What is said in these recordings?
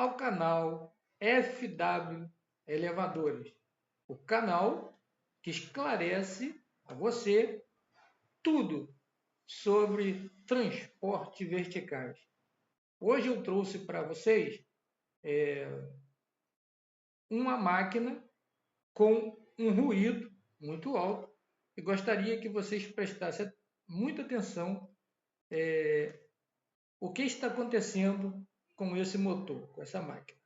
ao canal FW Elevadores, o canal que esclarece a você tudo sobre transporte verticais. Hoje eu trouxe para vocês uma máquina com um ruído muito alto e gostaria que vocês prestassem muita atenção o que está acontecendo com esse motor, com essa máquina.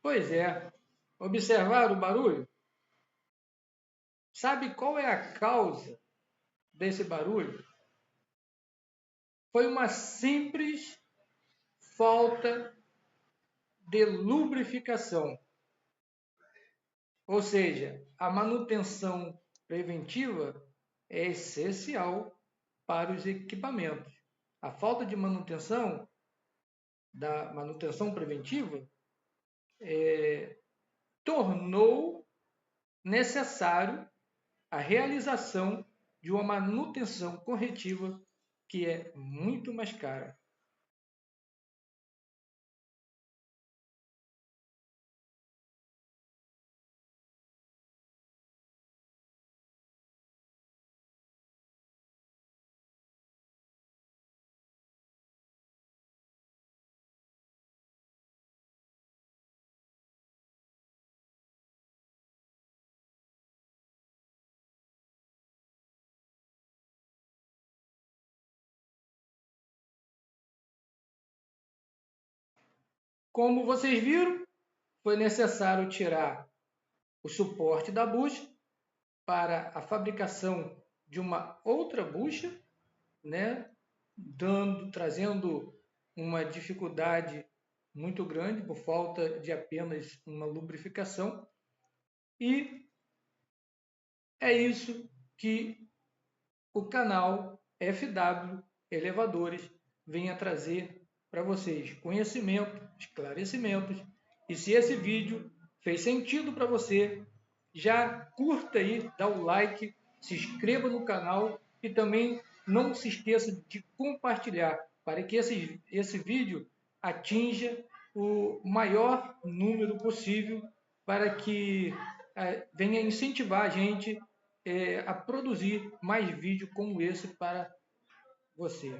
Pois é, observaram o barulho? Sabe qual é a causa desse barulho? Foi uma simples falta de lubrificação. Ou seja, a manutenção preventiva é essencial para os equipamentos. A falta de manutenção, da manutenção preventiva, tornou necessário a realização de uma manutenção corretiva que é muito mais cara. Como vocês viram, foi necessário tirar o suporte da bucha para a fabricação de uma outra bucha, né, trazendo uma dificuldade muito grande por falta de apenas uma lubrificação. E é isso que o canal FW Elevadores vem a trazer para vocês: conhecimento, esclarecimentos. E se esse vídeo fez sentido para você, já curta aí, dá o like, se inscreva no canal e também não se esqueça de compartilhar para que esse vídeo atinja o maior número possível, para que venha incentivar a gente a produzir mais vídeos como esse para você.